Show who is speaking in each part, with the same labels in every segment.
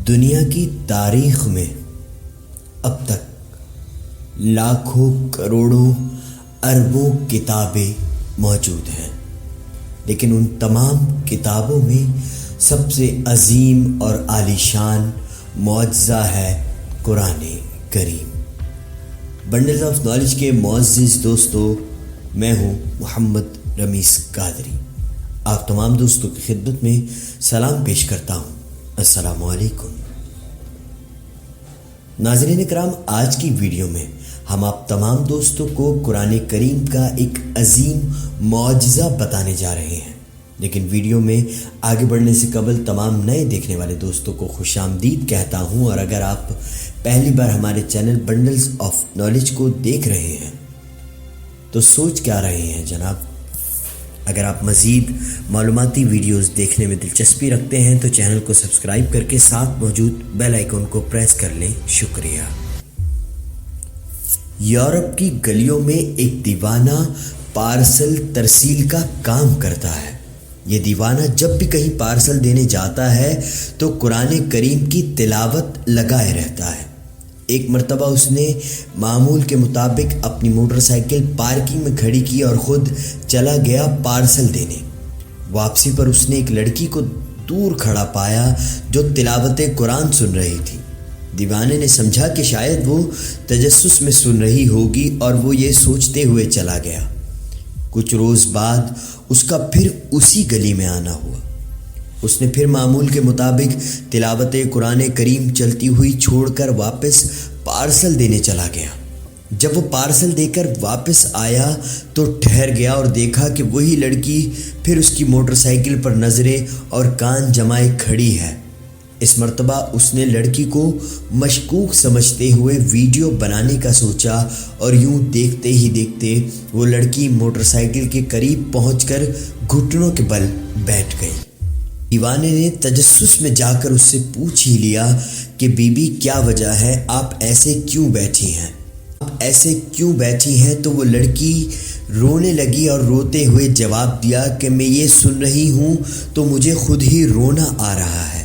Speaker 1: دنیا کی تاریخ میں اب تک لاکھوں کروڑوں اربوں کتابیں موجود ہیں، لیکن ان تمام کتابوں میں سب سے عظیم اور عالیشان معجزہ ہے قرآن کریم۔ بنڈل آف نالج کے معزز دوستو، میں ہوں محمد رمیز قادری، آپ تمام دوستوں کی خدمت میں سلام پیش کرتا ہوں۔ السلام علیکم ناظرین کرام، آج کی ویڈیو میں ہم آپ تمام دوستوں کو قرآن کریم کا ایک عظیم معجزہ بتانے جا رہے ہیں، لیکن ویڈیو میں آگے بڑھنے سے قبل تمام نئے دیکھنے والے دوستوں کو خوش آمدید کہتا ہوں، اور اگر آپ پہلی بار ہمارے چینل بنڈلز آف نالج کو دیکھ رہے ہیں تو سوچ کیا رہے ہیں جناب؟ اگر آپ مزید معلوماتی ویڈیوز دیکھنے میں دلچسپی رکھتے ہیں تو چینل کو سبسکرائب کر کے ساتھ موجود بیل آئیکن کو پریس کر لیں۔ شکریہ۔ یورپ کی گلیوں میں ایک دیوانہ پارسل ترسیل کا کام کرتا ہے۔ یہ دیوانہ جب بھی کہیں پارسل دینے جاتا ہے تو قرآن کریم کی تلاوت لگائے رہتا ہے۔ ایک مرتبہ اس نے معمول کے مطابق اپنی موٹر سائیکل پارکنگ میں کھڑی کی اور خود چلا گیا پارسل دینے۔ واپسی پر اس نے ایک لڑکی کو دور کھڑا پایا جو تلاوت قرآن سن رہی تھی۔ دیوانے نے سمجھا کہ شاید وہ تجسس میں سن رہی ہوگی اور وہ یہ سوچتے ہوئے چلا گیا۔ کچھ روز بعد اس کا پھر اسی گلی میں آنا ہوا۔ اس نے پھر معمول کے مطابق تلاوت قرآن کریم چلتی ہوئی چھوڑ کر واپس پارسل دینے چلا گیا۔ جب وہ پارسل دے کر واپس آیا تو ٹھہر گیا اور دیکھا کہ وہی لڑکی پھر اس کی موٹر سائیکل پر نظریں اور کان جمائے کھڑی ہے۔ اس مرتبہ اس نے لڑکی کو مشکوک سمجھتے ہوئے ویڈیو بنانے کا سوچا، اور یوں دیکھتے ہی دیکھتے وہ لڑکی موٹر سائیکل کے قریب پہنچ کر گھٹنوں کے بل بیٹھ گئی۔ دیوانے نے تجسس میں جا کر اس سے پوچھ ہی لیا کہ بی بی کیا وجہ ہے، آپ ایسے کیوں بیٹھی ہیں؟ تو وہ لڑکی رونے لگی اور روتے ہوئے جواب دیا کہ میں یہ سن رہی ہوں تو مجھے خود ہی رونا آ رہا ہے۔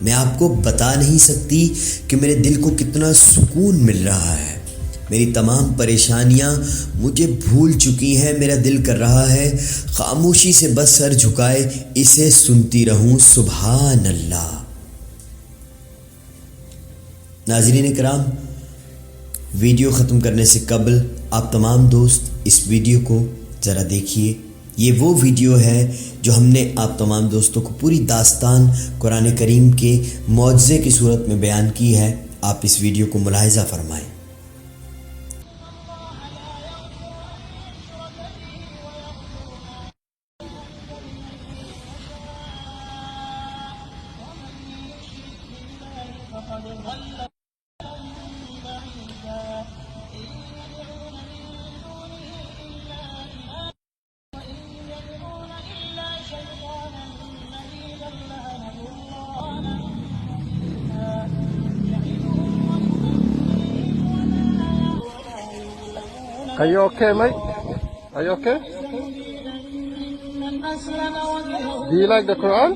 Speaker 1: میں آپ کو بتا نہیں سکتی کہ میرے دل کو کتنا سکون مل رہا ہے۔ میری تمام پریشانیاں مجھے بھول چکی ہیں۔ میرا دل کر رہا ہے خاموشی سے بس سر جھکائے اسے سنتی رہوں۔ سبحان اللہ۔ ناظرین کرام، ویڈیو ختم کرنے سے قبل آپ تمام دوست اس ویڈیو کو ذرا دیکھیے۔ یہ وہ ویڈیو ہے جو ہم نے آپ تمام دوستوں کو پوری داستان قرآن کریم کے معجزے کی صورت میں بیان کی ہے۔ آپ اس ویڈیو کو ملاحظہ فرمائیں۔
Speaker 2: Are you okay, mate? Are you okay? Do you like the Quran?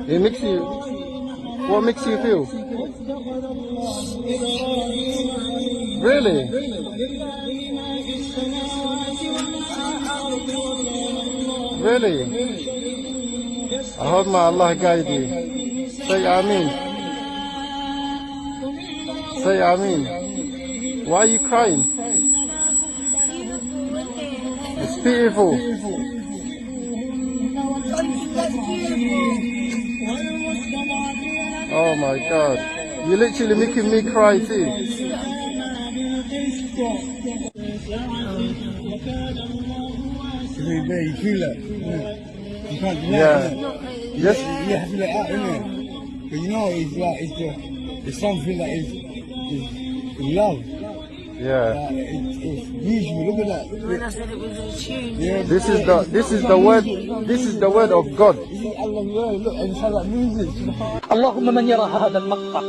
Speaker 2: It makes you... What makes you feel? Really? Really? I hope my Allah guide you. Say Ameen. Say Ameen. Why are you crying? It's beautiful. Oh my God. You're literally making me cry too.
Speaker 3: You feel that? You can't deny
Speaker 2: Yeah.
Speaker 3: it.
Speaker 2: Yes.
Speaker 3: You have to let out, innit? But you know, it's like, it's something that is love.
Speaker 2: Yeah.
Speaker 3: It's beautiful. Look at that.
Speaker 4: When I said it was a tune.
Speaker 3: Yeah,
Speaker 2: This is the word of God.
Speaker 3: this is Allah's word. Look, and it's like music.
Speaker 5: اللهم من يرى هذا المقطع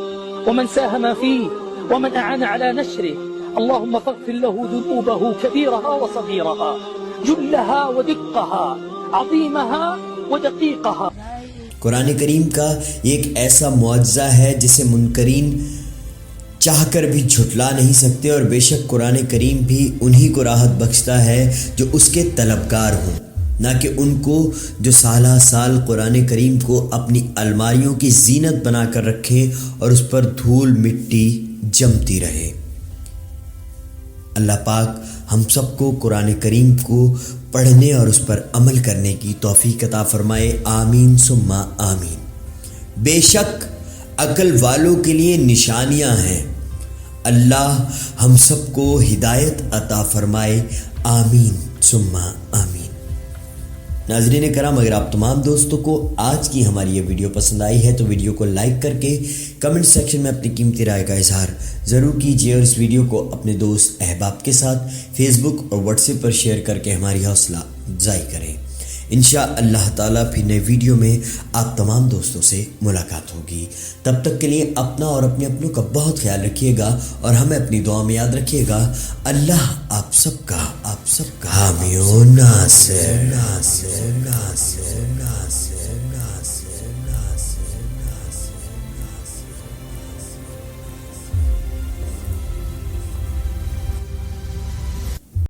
Speaker 5: ومن ساهم فيه ومن أعان على نشره، اللهم فاغفر له ذنوبه كبيرها وصغيرها، جلها ودقها، عظيمها ودقيقها.
Speaker 1: قرآن کریم کا ایک ایسا معجزہ ہے جسے منکرین چاہ کر بھی جھٹلا نہیں سکتے، اور بے شک قرآن کریم بھی انہی کو راحت بخشتا ہے جو اس کے طلبگار ہوں، نہ کہ ان کو جو سالہ سال قرآن کریم کو اپنی الماریوں کی زینت بنا کر رکھیں اور اس پر دھول مٹی جمتی رہے۔ اللہ پاک ہم سب کو قرآن کریم کو پڑھنے اور اس پر عمل کرنے کی توفیق عطا فرمائے، آمین ثم آمین۔ بے شک عقل والوں کے لیے نشانیاں ہیں، اللہ ہم سب کو ہدایت عطا فرمائے، آمین ثم آمین۔ ناظرین کرام، اگر آپ تمام دوستوں کو آج کی ہماری یہ ویڈیو پسند آئی ہے تو ویڈیو کو لائک کر کے کمنٹ سیکشن میں اپنی قیمتی رائے کا اظہار ضرور کیجیے، اور اس ویڈیو کو اپنے دوست احباب کے ساتھ فیس بک اور واٹس ایپ پر شیئر کر کے ہماری حوصلہ افزائی کریں۔ انشاءاللہ تعالیٰ پھر نئے ویڈیو میں آپ تمام دوستوں سے ملاقات ہوگی۔ تب تک کے لیے اپنا اور اپنے اپنوں کا بہت خیال رکھیے گا، اور ہمیں اپنی دعا میں یاد رکھیے گا۔ اللہ آپ سب کا حامی و ناصر۔